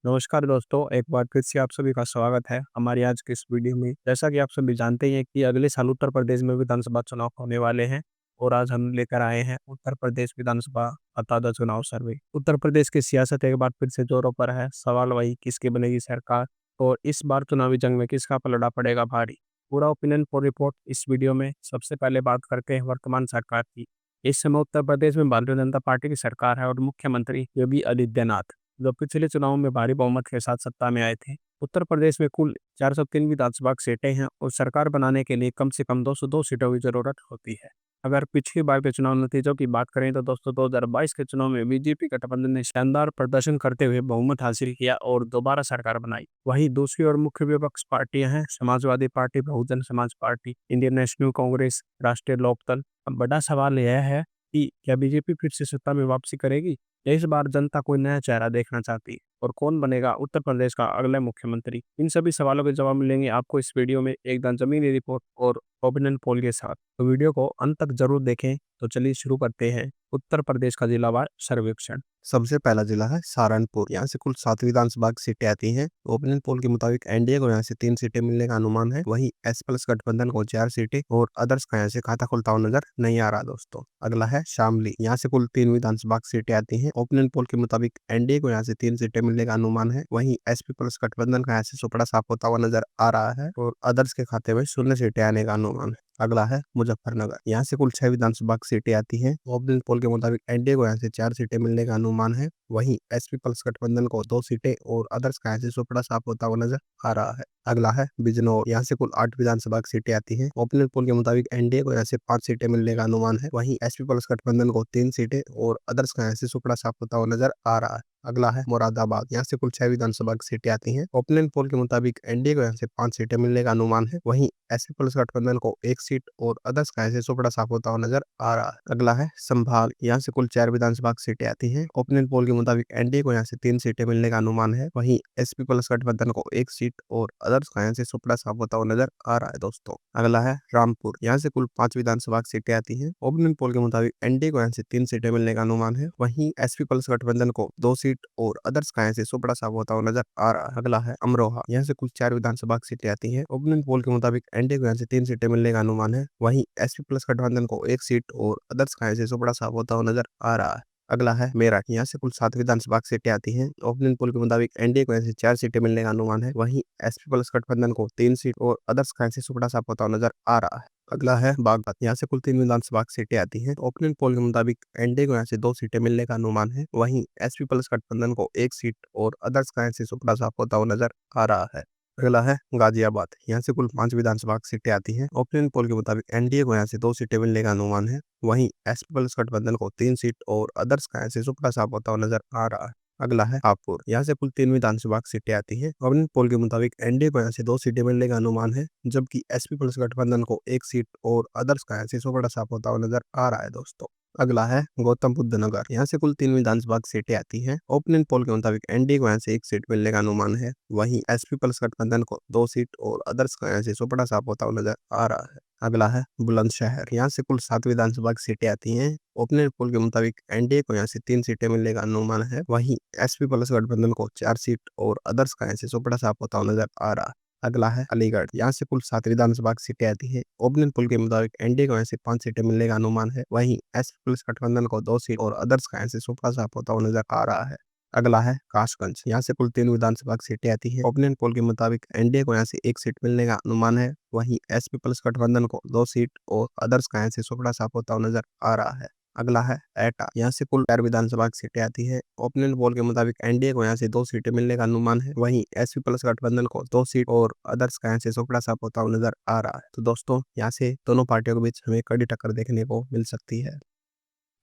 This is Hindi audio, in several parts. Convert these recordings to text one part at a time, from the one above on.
नमस्कार दोस्तों, एक बार फिर से आप सभी का स्वागत है हमारी आज की इस वीडियो में। जैसा कि आप सभी जानते ही हैं कि अगले साल उत्तर प्रदेश में विधानसभा चुनाव होने वाले हैं और आज हम लेकर आए हैं उत्तर प्रदेश विधानसभा ताज़ा चुनाव सर्वे। उत्तर प्रदेश की सियासत एक बार फिर से जोरों पर है। सवाल वही, किसकी बनेगी सरकार और इस बार चुनावी जंग में किसका पलड़ा पड़ेगा भारी। पूरा ओपिनियन पोल रिपोर्ट इस वीडियो में। सबसे पहले बात करते हैं वर्तमान सरकार की। इस समय उत्तर प्रदेश में भारतीय जनता पार्टी की सरकार है और मुख्यमंत्री योगी आदित्यनाथ, जो पिछले चुनाव में भारी बहुमत के साथ सत्ता में आए थे। उत्तर प्रदेश में कुल 403 विधानसभा सीटें हैं और सरकार बनाने के लिए कम से कम 202 सीटों की जरूरत होती है। अगर पिछली बार के चुनाव नतीजों की बात करें तो दोस्तों 2022 के चुनाव में बीजेपी गठबंधन ने शानदार प्रदर्शन करते हुए बहुमत हासिल किया और दोबारा सरकार बनाई। वहीं दूसरी ओर मुख्य विपक्ष पार्टियां हैं Samajwadi party, Bahujan Samaj party, Indian national Congress, राष्ट्रीय लोकदल। अब बड़ा सवाल यह है कि क्या बीजेपी फिर से सत्ता में वापसी करेगी या इस बार जनता कोई नया चेहरा देखना चाहती है और कौन बनेगा उत्तर प्रदेश का अगला मुख्यमंत्री। इन सभी सवालों के जवाब मिलेंगे आपको इस वीडियो में एकदम जमीनी रिपोर्ट और ओपिनियन पोल के साथ। तो वीडियो को अंत तक जरूर देखें। तो चलिए शुरू करते हैं उत्तर प्रदेश का जिलावार सर्वेक्षण। सबसे पहला जिला है सहारनपुर। यहाँ से कुल 7 विधानसभा की सीटें आती हैं। ओपिनियन पोल के मुताबिक एनडीए को यहाँ से 3 सीटें मिलने का अनुमान है। वहीं एस प्लस गठबंधन को 4 सीटें और अदर्स का यहाँ से खाता खुलता हुआ नजर नहीं आ रहा दोस्तों। अगला है शामली। यहाँ से कुल 3 विधानसभा की सीटें आती हैं। ओपिनियन पोल के मुताबिक एनडीए को यहाँ से 3 सीटें मिलने का अनुमान है। वहीं एसपी प्लस गठबंधन का यहाँ से सुपड़ा साफ होता हुआ नजर आ रहा है और अदर्स के खाते में 0 सीटें आने का अनुमान है। अगला है मुजफ्फरनगर। यहाँ से कुल 6 विधानसभा की सीटें आती हैं। ओपिनियन पोल के मुताबिक एनडीए को यहाँ से 4 सीटें मिलने का अनुमान है। वहीं एसपी प्लस गठबंधन को 2 सीटें और अदर्स का यहाँ से सुपड़ा साफ होता हुआ नजर आ रहा है। अगला है बिजनौर। यहाँ से कुल 8 विधानसभा की सीटें आती हैं। ओपिनियन पोल के मुताबिक एनडीए को यहाँ से 5 सीटें मिलने का अनुमान है। वहीं एसपी प्लस गठबंधन को 3 सीटें और अदर्स का यहाँ से सुपड़ा साफ होता हुआ नजर आ रहा है। अगला है मुरादाबाद। यहाँ से कुल 6 विधानसभा की सीटें आती हैं। ओपिनियन पोल के मुताबिक एनडीए को यहाँ से 5 सीटें मिलने का अनुमान है। वहीं एसपी प्लस गठबंधन को 1 सीट और अदर्स का यहाँ से सुपड़ा साफ होता हुआ नजर आ रहा है। अगला है संभाल। यहाँ से कुल 4 विधानसभा की सीटें आती हैं। ओपिनियन पोल के मुताबिक एनडीए को यहाँ से 3 सीटें मिलने का अनुमान है। वहीं एसपी प्लस गठबंधन को 1 सीट और अदर्स का यहाँ से सुपड़ा साफ होता हुआ नजर आ रहा है दोस्तों। अगला है रामपुर। यहाँ से कुल 5 विधानसभा की सीटें आती हैं। ओपिनियन पोल के मुताबिक एनडीए को यहाँ से 3 सीटें मिलने का अनुमान है। वहीं एसपी प्लस गठबंधन को 2 सीट और अदर्स का यहाँ से सुपड़ा साफ होता हुआ नजर आ रहा है। अगला है अमरोहा। यहाँ से कुल 4 विधानसभा की सीटें आती हैं। ओपिनियन पोल के मुताबिक एनडीए को यहाँ से 3 सीटें मिलने का अनुमान है। वहीं एसपी प्लस गठबंधन को 1 सीट और अदर्स का यहाँ से सुपड़ा साफ होता हुआ नजर आ रहा है। अगला है मेरठ। यहाँ से कुल 7 विधानसभा की सीटें आती हैं। ओपिनियन पोल के मुताबिक एनडीए को यहाँ से 4 सीटें मिलने का अनुमान है। वहीं एसपी प्लस गठबंधन को 3 सीट और अदर्स का यहाँ से सुपड़ा साफ होता हुआ नजर आ रहा है। अगला है बागपत। यहाँ से कुल 3 विधानसभा की सीटें आती हैं। ओपिनियन पोल के मुताबिक एनडीए को यहाँ से 2 सीटें मिलने का अनुमान है। वहीं एसपी प्लस गठबंधन को 1 सीट और अदर्स का यहाँ से सुपड़ा साफ होता हुआ नजर आ रहा है। अगला है गाजियाबाद। यहाँ से कुल 5 विधानसभा की सीटें आती हैं। ओपिनियन पोल के मुताबिक एनडीए को यहाँ से 2 सीटें मिलने का अनुमान है। वहीं एसपी प्लस गठबंधन को 3 सीट और अदर्स का यहाँ से सुपड़ा साफ होता हुआ नजर आ रहा है। अगला है हापुड़। यहाँ से कुल 3 विधानसभा की सीटें आती हैं। ओपिनियन पोल के मुताबिक एनडीए को यहाँ से 2 सीटें मिलने का अनुमान है, जबकि एसपी प्लस गठबंधन को 1 सीट और अदर्स का यहाँ से सुपड़ा साफ होता हुआ नजर आ रहा है दोस्तों। अगला है गौतम बुद्ध नगर। यहाँ से कुल 3 विधानसभा की सीटें आती हैं। ओपिनियन पोल के मुताबिक एनडीए को यहाँ से 1 सीट मिलने का अनुमान है। वहीं एसपी प्लस गठबंधन को 2 सीट और अदर्स का यहाँ से सुपड़ा साफ होता हुआ नजर आ रहा है। अगला है बुलंदशहर। यहाँ से कुल 7 विधानसभा की सीटें आती हैं। ओपिनियन पोल के मुताबिक एनडीए को यहाँ से 3 सीटें मिलने का अनुमान है। वहीं एसपी प्लस गठबंधन को 4 सीट और अदर्स का यहाँ से सुपड़ा साफ होता हुआ नजर आ रहा है। अगला है अलीगढ़। यहाँ से कुल 7 विधानसभा की सीटें आती हैं। ओपिनियन पोल के मुताबिक एनडीए को यहाँ से 5 सीटें मिलने का अनुमान है। वहीं एसपी प्लस गठबंधन को 2 सीट और अदर्स का यहाँ से सुपड़ा साफ होता हुआ नजर आ रहा है। अगला है कासगंज। यहाँ से कुल 3 विधानसभा की सीटें आती हैं। ओपिनियन पोल के मुताबिक एनडीए को यहाँ से 1 सीट मिलने का अनुमान है। वहीं एसपी प्लस गठबंधन को 2 सीट और अदर्स का यहाँ से सुपड़ा साफ होता हुआ नजर आ रहा है। अगला है एटा। यहाँ से कुल 4 विधानसभा की सीटें आती हैं। ओपिनियन पोल के मुताबिक एनडीए को यहाँ से 2 सीटें मिलने का अनुमान है। वहीं एसपी प्लस गठबंधन को 2 सीट और अदर्स का यहाँ से सुपड़ा साफ होता हुआ नजर आ रहा है। तो दोस्तों यहाँ से दोनों पार्टियों के बीच हमें कड़ी टक्कर देखने को मिल सकती है।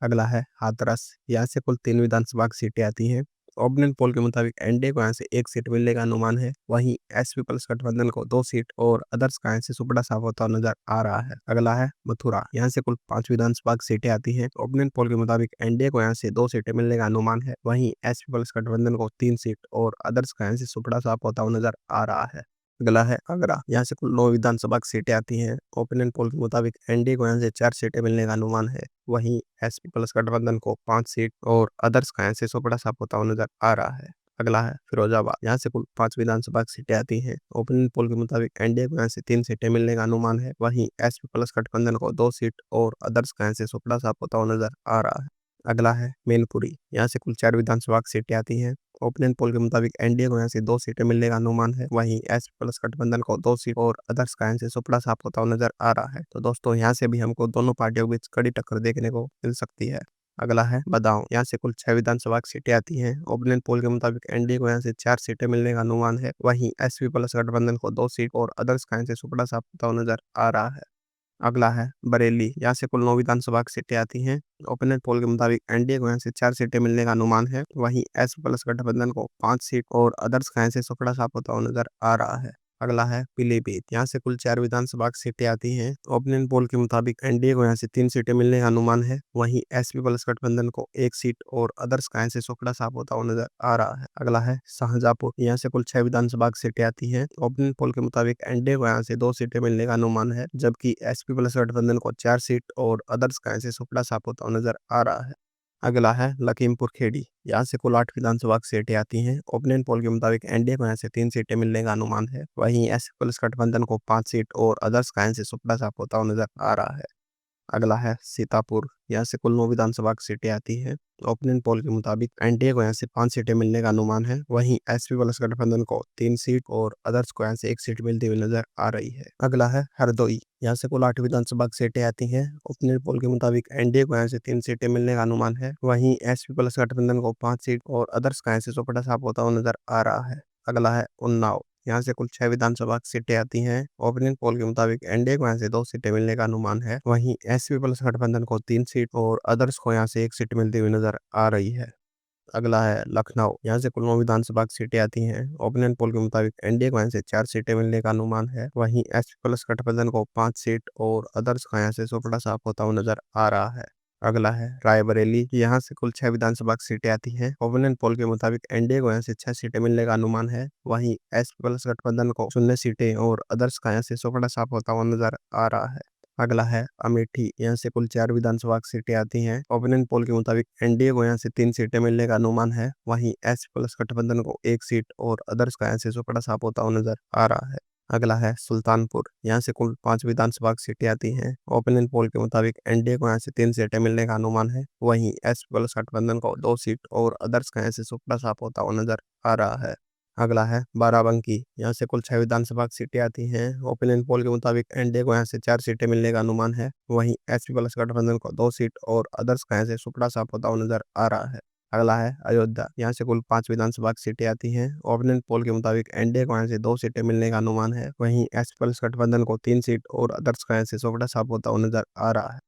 अगला है हाथरस। यहाँ से कुल 3 विधानसभा की सीटें आती हैं। ओपिनियन पोल के मुताबिक एनडीए को यहाँ से 1 सीट मिलने का अनुमान है। वहीं एसपी प्लस गठबंधन को 2 सीट और अदर्स का यहाँ से सुपड़ा साफ होता हुआ नजर आ रहा है। अगला है मथुरा। यहाँ से कुल 5 विधानसभा की सीटें आती हैं। ओपिनियन पोल के मुताबिक एनडीए को यहाँ से 2 सीटें मिलने का अनुमान है। वहीं एसपी प्लस गठबंधन को 3 सीट और अदर्स का यहाँ से सुपड़ा साफ होता हुआ नजर आ रहा है। अगला है आगरा। यहाँ से कुल 9 विधानसभा की सीटें आती हैं। ओपिनियन पोल के मुताबिक एनडीए को यहाँ से 4 सीटें मिलने का अनुमान है। वहीं एसपी प्लस गठबंधन को 5 सीट और अदर्स का यहाँ से सुपड़ा साफ होता हुआ नजर आ रहा है। अगला है फिरोजाबाद, यहाँ से कुल 5 विधानसभा सीटें आती हैं। ओपिनियन पोल के मुताबिक एनडीए को यहाँ से 3 सीटें मिलने का अनुमान है। वहीं एसपी प्लस गठबंधन को 2 सीट और अदर्स का यहाँ से सुपड़ा साफ होता हुआ नजर आ रहा है। अगला है मैनपुरी, यहाँ से कुल 4 विधानसभा सीटें आती हैं। ओपिनियन पोल के मुताबिक एनडीए को यहाँ से 2 सीटें मिलने का अनुमान है। वहीं एसपी प्लस गठबंधन को 2 सीट और अदर्स का यहाँ से सुपड़ा साफ होता हुआ नजर आ रहा है। तो दोस्तों यहाँ से भी हमको दोनों पार्टियों के बीच कड़ी टक्कर देखने को मिल सकती है। अगला है बदाऊं, यहाँ से कुल 6 विधानसभा सीटें आती हैं। ओपिनियन पोल के मुताबिक एनडीए को यहाँ से 4 सीटें मिलने का अनुमान है। वहीं एसपी प्लस गठबंधन को 2 सीट और अदर्स का यहाँ से सुपड़ा साफ होता हुआ नजर आ रहा है। अगला है बरेली, यहाँ से कुल 9 विधानसभा सीटें आती हैं। ओपिनियन पोल के मुताबिक एनडीए को यहाँ से 4 सीटें मिलने का अनुमान है। वहीं एसपी प्लस गठबंधन को 5 सीट और अदर्स का यहाँ से सुपड़ा साफ होता हुआ नजर आ रहा है। अगला है पीलीभीत, यहाँ से कुल 4 विधानसभा सीटें आती हैं। ओपिनियन पोल के मुताबिक एनडीए को यहाँ से 3 सीटें मिलने का अनुमान है। वहीं एसपी प्लस गठबंधन को 1 सीट और अदर्स का यहाँ से सुपड़ा साफ होता हुआ नजर आ रहा है। अगला है शाहजहाँपुर, यहाँ से कुल 6 विधानसभा सीटें आती हैं। ओपिनियन पोल के मुताबिक एनडीए को यहाँ से 2 सीटें मिलने का अनुमान है, जबकि एसपी प्लस गठबंधन को 4 सीट और अदर्स का यहाँ से सुपड़ा साफ होता हुआ नजर आ रहा है। अगला है लखीमपुर खेड़ी, यहाँ से कुल 8 विधानसभा सीटें आती हैं। ओपिनियन पोल के मुताबिक एनडीए को यहाँ से 3 सीटें मिलने का अनुमान है। वहीं एसपी प्लस गठबंधन को 5 सीट और अदर्स का यहाँ से सुपड़ा साफ होता हुआ नजर आ रहा है। अगला है सीतापुर, यहाँ से कुल 9 विधानसभा सीटें आती हैं। ओपिनियन पोल के मुताबिक एनडीए को यहाँ से 5 सीटें मिलने का अनुमान है। वहीं एसपी प्लस गठबंधन को 3 सीट और अदर्स को यहाँ से 1 सीट मिलती हुई नजर आ रही है। अगला है हरदोई, यहाँ से कुल 8 विधानसभा सीटें आती हैं। ओपिनियन पोल के मुताबिक एनडीए को यहाँ से 3 सीटें मिलने का अनुमान है। वहीं एसपी प्लस गठबंधन को 5 सीट और अदर्स का यहाँ से सुपड़ा साफ होता हुआ नजर आ रहा है। अगला है उन्नाव, यहाँ से कुल 6 विधानसभा सीटें आती हैं। ओपिनियन पोल के मुताबिक एनडीए को यहाँ से 2 सीटें मिलने का अनुमान है। वहीं एसपी प्लस गठबंधन को 3 सीट और अदर्स को यहाँ से 1 सीट मिलती हुई नजर आ रही है। अगला है लखनऊ, यहाँ से कुल 9 विधानसभा सीटें आती हैं। ओपिनियन पोल के मुताबिक एनडीए को यहाँ से 4 सीटें मिलने का अनुमान है। वहीं एसपी प्लस गठबंधन को 5 सीट और अदर्स का यहाँ से सुपड़ा साफ होता हुआ नजर आ रहा है। अगला है रायबरेली, यहाँ से कुल 6 विधानसभा सीटें आती हैं। ओपिनियन पोल के मुताबिक एनडीए को यहाँ से 6 सीटें मिलने का अनुमान है। वहीं एसपी प्लस गठबंधन को 0 सीटें और अदर्स का यहाँ से सुपड़ा साफ होता हुआ नजर आ रहा है। अगला है अमेठी, यहाँ से कुल 4 विधानसभा सीटें आती हैं। ओपिनियन पोल के मुताबिक एनडीए को यहाँ से 3 सीटें मिलने का अनुमान है। वहीं एसपी प्लस गठबंधन को 1 सीट और अदर्स का यहाँ से सुपड़ा साफ होता हुआ नजर आ रहा है। अगला है सुल्तानपुर, यहाँ से कुल 5 विधानसभा सीटें आती हैं। ओपिनियन पोल के मुताबिक एनडीए को यहाँ से 3 सीटें मिलने का अनुमान है। वहीं एसपी प्लस गठबंधन को 2 सीट और अदर्स का यहाँ से सुपड़ा साफ होता हुआ नजर आ रहा है। अगला है बाराबंकी, यहाँ से कुल 6 विधानसभा सीटें आती हैं। ओपिनियन पोल के मुताबिक एनडीए को यहाँ से 4 सीटें मिलने का अनुमान है। वहीं एसपी प्लस गठबंधन को 2 सीट और अदर्स का यहाँ से सुपड़ा साफ होता हुआ नजर आ रहा है। अगला है अयोध्या, यहाँ से कुल 5 विधानसभा सीटें आती हैं। ओपिनियन पोल के मुताबिक एनडीए को यहाँ से 2 सीटें मिलने का अनुमान है। वहीं एसपी प्लस गठबंधन को 3 सीट और अदर्स का यहाँ से सुपड़ा साफ होता हुआ नजर आ रहा है।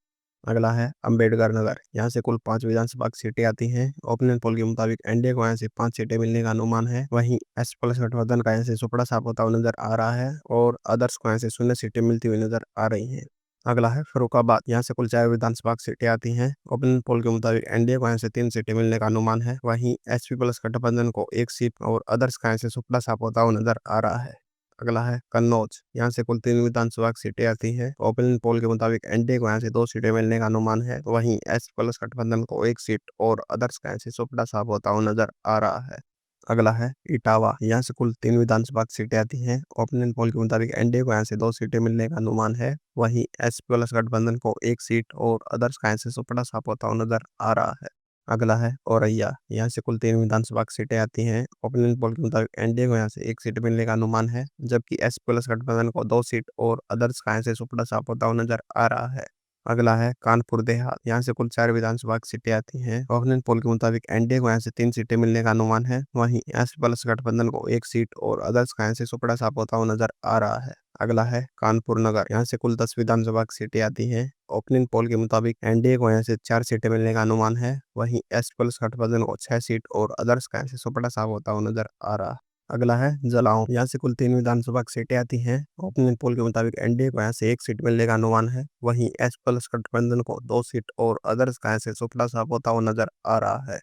अगला है अंबेडकर नगर, यहाँ से कुल 5 विधानसभा सीटें आती हैं। ओपिनियन पोल के मुताबिक एनडीए को यहाँ से 5 सीटें मिलने का अनुमान है। वहीं एसपी प्लस गठबंधन का यहाँ से सुपड़ा साफ होता हुआ नजर आ रहा है और अदर्स को यहाँ से 0 सीटें मिलती हुई नजर आ रही हैं। अगला है फर्रुखाबाद, यहाँ से कुल 4 विधानसभा सीटें आती हैं। ओपिनियन पोल के मुताबिक एनडीए को यहाँ से 3 सीटें मिलने का अनुमान है। वहीं एसपी प्लस गठबंधन को 1 सीट और अदर्स का यहाँ से सुपड़ा साफ होता हुआ नजर आ रहा है। अगला है कन्नौज, यहाँ से कुल 3 विधानसभा सीटें आती हैं। ओपिनियन पोल के मुताबिक एनडीए को यहाँ से 2 सीटें मिलने का अनुमान है। वहीं एसपी प्लस गठबंधन को 1 सीट और अदर्स का यहाँ से सुपड़ा साफ होता हुआ नजर आ रहा है। अगला है इटावा, यहाँ से कुल 3 विधानसभा सीटें आती हैं। ओपिनियन पोल के मुताबिक एनडीए को यहाँ से 2 सीटें मिलने का अनुमान है। वहीं एसपी प्लस गठबंधन को 1 सीट और अदर्स का यहाँ से सुपड़ा साफ होता हुआ नजर आ रहा है। अगला है औरैया, यहाँ से कुल 3 विधानसभा सीटें आती हैं। ओपिनियन पोल के मुताबिक एनडीए को यहाँ से 1 सीट मिलने का अनुमान है, जबकि एसपी प्लस गठबंधन को 2 सीट और अदर्स का यहाँ से सुपड़ा साफ होता हुआ नजर आ रहा है। अगला है कानपुर देहात, यहाँ से कुल 4 विधानसभा सीटें आती हैं। ओपिनियन पोल के मुताबिक एनडीए को यहाँ से 3 सीटें मिलने का अनुमान है। वहीं एसपी प्लस गठबंधन को 1 सीट और अदर्स का यहाँ से सुपड़ा साफ होता हुआ नजर आ रहा है। अगला है कानपुर नगर, यहाँ से कुल 10 विधानसभा सीटें आती हैं। ओपिनियन पोल के मुताबिक एनडीए को यहाँ से 4 सीटें मिलने का अनुमान है। वहीं एसपी प्लस गठबंधन को 6 सीट और अदर्स का यहाँ से सुपड़ा साफ होता हुआ नजर आ रहा है। अगला है जलाओं, यहाँ से कुल 3 विधानसभा सीटें आती हैं। ओपिनियन पोल के मुताबिक एनडीए को यहाँ से 1 सीट मिलने का अनुमान है। वहीं एसपी प्लस गठबंधन को 2 सीट और अदर्स का यहाँ से सुपड़ा साफ होता हुआ नजर आ रहा है।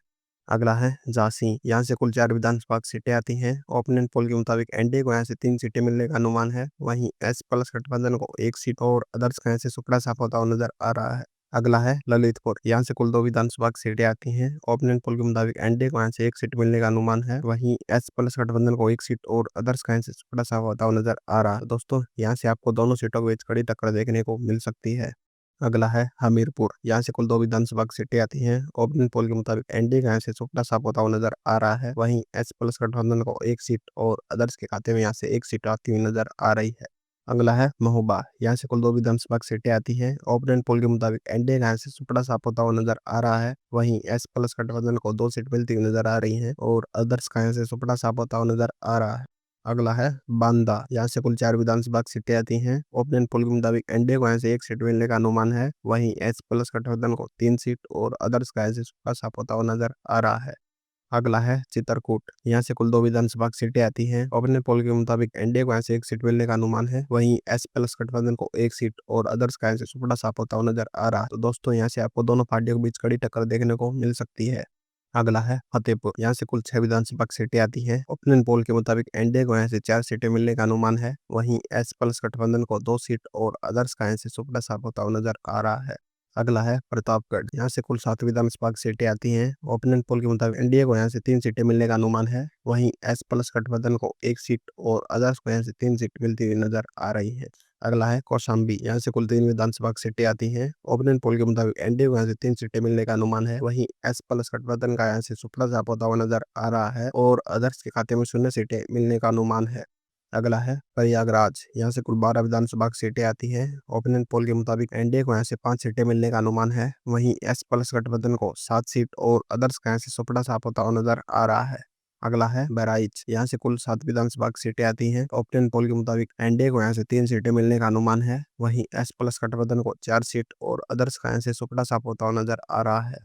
अगला है झांसी, यहाँ से कुल 4 विधानसभा सीटें आती हैं। ओपिनियन पोल के मुताबिक एनडीए को यहाँ से 3 सीटें मिलने का अनुमान है। वहीं एसपी प्लस गठबंधन को 1 सीट और अदर्स का यहाँ से सुपड़ा साफ होता हुआ नजर आ रहा है। अगला है ललितपुर, यहाँ से कुल 2 विधानसभा सीटें आती हैं। ओपिनियन पोल के मुताबिक एनडीए को यहाँ से 1 सीट मिलने का अनुमान है। वहीं एस प्लस गठबंधन को 1 सीट और अदर्स का यहाँ से बड़ा साफ होता हुआ नजर आ रहा है। दोस्तों यहाँ से आपको दोनों सीटों के बीच कड़ी टक्कर देखने को मिल सकती है। अगला है हमीरपुर, यहाँ से कुल 2 विधानसभा सीटें आती हैं। ओपिनियन पोल के मुताबिक एनडीए का यहाँ से सुपड़ा साफ होता हुआ नजर आ रहा है। वहीं एस प्लस गठबंधन को 1 सीट और अदर्स के खाते में यहाँ से 1 सीट आती हुई नजर आ रही है। अगला है महोबा, यहाँ से कुल 2 विधानसभा सीटें आती हैं। ओपिनियन पोल के मुताबिक एनडीए का यहाँ से सुपड़ा साफ होता हुआ नजर आ रहा है। वहीं एस प्लस गठबंधन को 2 सीट मिलती हुई नजर आ रही हैं और अदर्स का यहाँ से सुपड़ा साफ होता हुआ नजर आ रहा है। अगला है बांदा, यहाँ से कुल 4 विधानसभा सीटें आती हैं। ओपिनियन पोल के मुताबिक एनडीए को यहाँ से 1 सीट मिलने का अनुमान है। वहीं एस प्लस गठबंधन को 3 सीट और अदर्स का यहाँ से सुपड़ा साफ होता हुआ नजर आ रहा है। अगला है चित्रकूट, यहाँ से कुल 2 विधानसभा सीटें आती हैं। ओपिनियन पोल के मुताबिक एनडीए को यहाँ से 1 सीट मिलने का अनुमान है। वहीं एस प्लस गठबंधन को 1 सीट और अदर्स का यहाँ से सुपड़ा साफ होता हुआ नजर आ रहा है। तो दोस्तों यहाँ से आपको दोनों पार्टियों के बीच कड़ी टक्कर देखने को मिल सकती है। अगला है फतेहपुर, यहाँ से कुल 6 विधानसभा सीटें आती हैं। ओपिनियन पोल के मुताबिक एनडीए को यहाँ से 4 सीटें मिलने का अनुमान है। वहीं एस प्लस गठबंधन को 2 सीट और अदर्स का यहाँ से सुपड़ा साफ होता हुआ नजर आ रहा है। अगला है प्रतापगढ़, यहाँ से कुल 7 विधानसभा सीटें आती हैं। ओपिनियन पोल के मुताबिक एनडीए को यहाँ से 3 सीटें मिलने का अनुमान है। वहीं एस प्लस गठबंधन को 1 सीट और अदर्स को यहाँ से 3 सीट मिलती हुई नजर आ रही है। अगला है कौशाम्बी, यहाँ से कुल 3 विधानसभा सीटें आती हैं। ओपिनियन पोल के मुताबिक एनडीए को यहाँ से 3 सीटें मिलने का अनुमान है। वहीं एस प्लस गठबंधन का यहाँ से सुपड़ा साफ होता हुआ नजर आ रहा है और अदर्स के खाते में 0 सीटें मिलने का अनुमान है। अगला है प्रयागराज, यहाँ से कुल 12 विधानसभा सीटें आती हैं। ओपिनियन पोल के मुताबिक एनडीए को यहाँ से 5 सीटें मिलने का अनुमान है। वहीं एस प्लस गठबंधन को 7 सीट और अदर्स का यहाँ से सुपड़ा साफ होता हुआ नजर आ रहा है। अगला है बहराइच, यहाँ से कुल 7 विधानसभा सीटें आती हैं। ओपिनियन पोल के मुताबिक एनडीए को यहाँ से 3 सीटें मिलने का अनुमान है। वहीं एस प्लस गठबंधन को 4 सीट और अदर्स का यहाँ से सुपड़ा साफ होता हुआ नजर आ रहा है।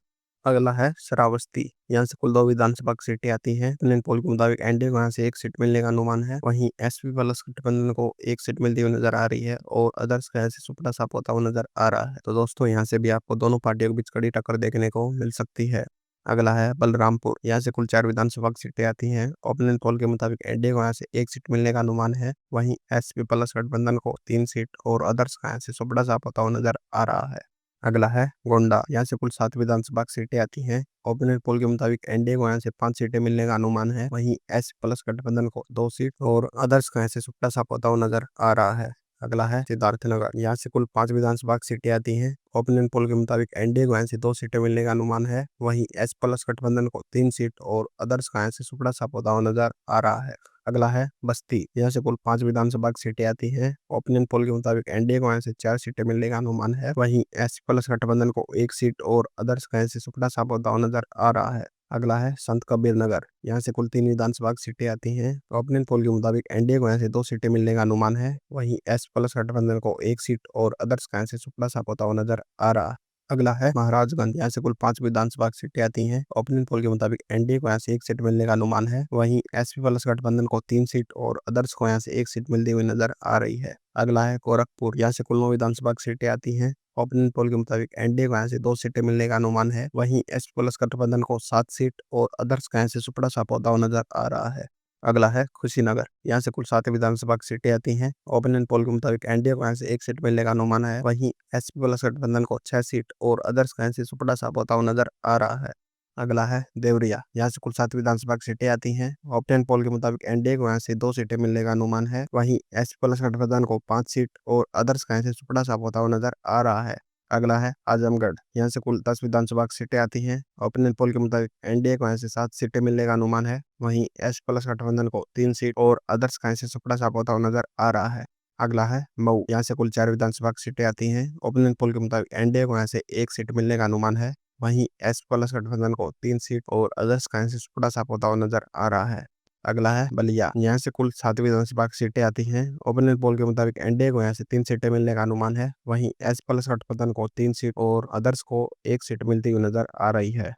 अगला है श्रावस्ती, यहाँ से कुल 2 विधानसभा सीटें आती हैं। ओपिनियन पोल के मुताबिक एनडीए को यहाँ से 1 सीट मिलने का अनुमान है। वहीं एसपी प्लस गठबंधन को 1 सीट मिलती हुई नजर आ रही है और अदर्स का यहाँ से सुपड़ा साफ होता हुआ नजर आ रहा है। तो दोस्तों यहाँ से भी आपको दोनों पार्टियों के बीच कड़ी टक्कर देखने को मिल सकती है। अगला है बलरामपुर, यहाँ से कुल 4 विधानसभा सीटें आती हैं। ओपिनियन पोल के मुताबिक एनडीए को यहाँ से 1 सीट मिलने का अनुमान है। वहीं एसपी प्लस गठबंधन को 3 सीट और अदर्स का यहाँ से सुपड़ा साफ होता हुआ नजर आ रहा है। अगला है गोंडा, यहाँ से कुल 7 विधानसभा सीटें आती हैं। ओपिनियन पोल के मुताबिक एनडीए को यहाँ से 5 सीटें मिलने का अनुमान है। वहीं एस प्लस गठबंधन को 2 सीट और अदर्स का यहाँ से सुपड़ा साफ होता हुआ नजर आ रहा है। अगला है सिद्धार्थनगर, यहाँ से कुल 5 विधानसभा सीटें आती हैं। ओपिनियन पोल के मुताबिक एनडीए को यहाँ से 2 सीटें मिलने का अनुमान है। वहीं एस प्लस गठबंधन को 3 सीट और अदर्स का यहाँ से सुपड़ा साफ होता हुआ नजर आ रहा है। अगला है बस्ती, यहाँ से कुल 5 विधानसभा सीटें आती हैं। ओपिनियन पोल के मुताबिक एनडीए को यहाँ से 4 सीटें मिलने का अनुमान है। वहीं एस प्लस गठबंधन को 1 सीट और अदर्स का यहाँ से सुपड़ा साफ होता हुआ नजर आ रहा है। अगला है संत कबीर नगर, यहाँ से कुल 3 विधानसभा सीटें आती हैं। ओपिनियन पोल के मुताबिक एनडीए को यहाँ से 2 सीटें मिलने का अनुमान है। वहीं एस प्लस गठबंधन को 1 सीट और अदर्स का यहाँ से सुपड़ा साफ होता हुआ नजर आ रहा है। अगला है महाराजगंज, यहाँ से कुल 5 विधानसभा सीटें आती हैं। ओपिनियन पोल के मुताबिक एनडीए को यहाँ से 1 सीट मिलने का अनुमान है। वहीं एसपी प्लस गठबंधन को 3 सीट और अदर्स को यहाँ से 1 सीट मिलती हुई नजर आ रही है। अगला है गोरखपुर, यहाँ से कुल 9 विधानसभा सीटें आती हैं। ओपिनियन पोल के मुताबिक एनडीए को यहाँ से 2 सीटें मिलने का अनुमान है। वहीं एसपी प्लस गठबंधन को 7 सीट और अदर्स का यहाँ से सुपड़ा साफ होता हुआ नजर आ रहा है। अगला है कुशीनगर, यहाँ से कुल 7 विधानसभा सीटें आती हैं। ओपिनियन पोल के मुताबिक एनडीए को यहाँ से 1 सीट मिलने का अनुमान है। वहीं एसपी प्लस गठबंधन को 6 सीट और अदर्स का यहाँ से सुपड़ा साफ होता हुआ नजर आ रहा है। अगला है देवरिया, यहाँ से कुल 7 विधानसभा सीटें आती हैं। ओपिनियन पोल के मुताबिक एनडीए को यहाँ से 2 सीटें मिलने का अनुमान है। वहीं एसपी प्लस गठबंधन को 5 सीट और अदर्स का यहाँ से सुपड़ा साफ होता हुआ नजर आ रहा है। अगला है आजमगढ़, यहाँ से कुल 10 विधानसभा सीटें आती हैं। ओपिनियन पोल के मुताबिक एनडीए को यहाँ से 7 सीटें मिलने का अनुमान है। वहीं एस प्लस गठबंधन को 3 सीट और अदर्स का यहाँ से सुपड़ा साफ होता हुआ नजर आ रहा है। अगला है मऊ, यहाँ से कुल 4 विधानसभा सीटें आती हैं। ओपिनियन पोल के मुताबिक एनडीए को यहाँ से 1 सीट मिलने का अनुमान है। वहीं एस प्लस गठबंधन को 3 सीट और अदर्स का यहाँ से सुपड़ा साफ होता हुआ नजर आ रहा है। अगला है बलिया, यहाँ से कुल 7 विधानसभा सीटें आती हैं। ओपिनियन पोल के मुताबिक एनडीए को यहाँ से 3 सीटें मिलने का अनुमान है। वहीं एस प्लस गठबंधन को 3 सीट और अदर्स को 1 सीट मिलती हुई नजर आ रही है।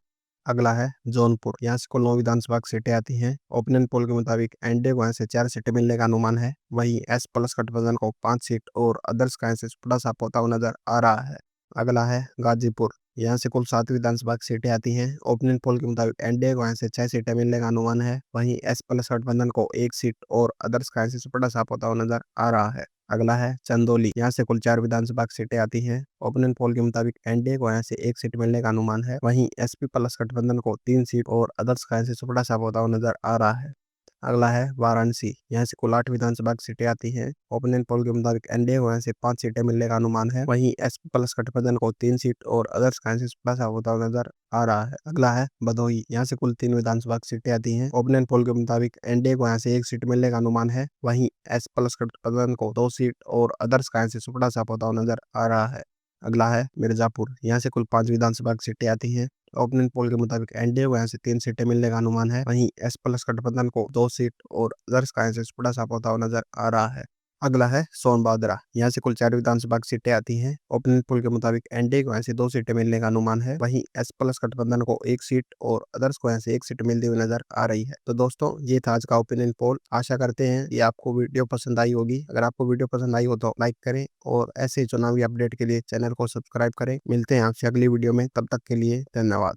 अगला है जौनपुर, यहाँ से कुल 9 विधानसभा सीटें आती हैं। ओपिनियन पोल के मुताबिक एनडीए को यहाँ से 4 सीटें मिलने का अनुमान है। वहीं एस प्लस गठबंधन को 5 सीट और अदर्स का यहाँ से सुपड़ा साफ होता हुआ नजर आ रहा है। अगला है गाजीपुर, यहाँ से कुल 7 विधानसभा सीटें आती हैं। ओपिनियन पोल के मुताबिक एनडीए को यहाँ से 6 सीटें मिलने का अनुमान है। वहीं एस प्लस गठबंधन को 1 सीट और अदर्स का यहाँ से सुपड़ा साफ होता हुआ नजर आ रहा है। अगला है चंदौली, यहाँ से कुल 4 विधानसभा सीटें आती हैं। ओपिनियन पोल के मुताबिक एनडीए को यहाँ से 1 सीट मिलने का अनुमान है। वहीं एसपी प्लस गठबंधन को 3 सीट और अदर्स का यहाँ से सुपड़ा साफ होता हुआ नजर आ रहा है। अगला है वाराणसी, यहाँ से कुल 8 विधानसभा सीटें आती हैं। ओपिनियन पोल के मुताबिक एनडीए को यहाँ से 5 सीटें मिलने का अनुमान है। वहीं एसपी प्लस गठबंधन को 3 सीट और अदर्स का यहाँ से सुपड़ा साफ होता हुआ नजर आ रहा है। अगला है भदोही, यहाँ से कुल 3 विधानसभा सीटें आती हैं। ओपिनियन पोल के मुताबिक एनडीए को यहाँ से 1 सीट मिलने का अनुमान है। वहीं एस प्लस गठबंधन को 2 सीट और अदर्स का यहाँ से सुपड़ा साफ होता हुआ नजर आ रहा है। अगला है मिर्जापुर, यहाँ से कुल 5 विधानसभा सीटें आती हैं। ओपिनियन पोल के मुताबिक एनडीए को यहाँ से 3 सीटें मिलने का अनुमान है। वहीं एस प्लस गठबंधन को 2 सीट और अदर्स का यहाँ से सुपड़ा साफ होता हुआ नजर आ रहा है। अगला है सोनभद्र, यहाँ से कुल 4 विधानसभा सीटें आती हैं। ओपिनियन पोल के मुताबिक एनडीए को यहाँ से 2 सीटें मिलने का अनुमान है। वहीं एस प्लस गठबंधन को 1 सीट और अदर्स को यहाँ से 1 सीट मिलती हुई नजर आ रही है। तो दोस्तों ये था आज का ओपिनियन पोल। आशा करते हैं कि आपको वीडियो पसंद आई होगी। अगर आपको वीडियो पसंद आई हो तो लाइक करें और ऐसे चुनावी अपडेट के लिए चैनल को सब्सक्राइब करें। मिलते हैं आपसे अगली वीडियो में, तब तक के लिए धन्यवाद।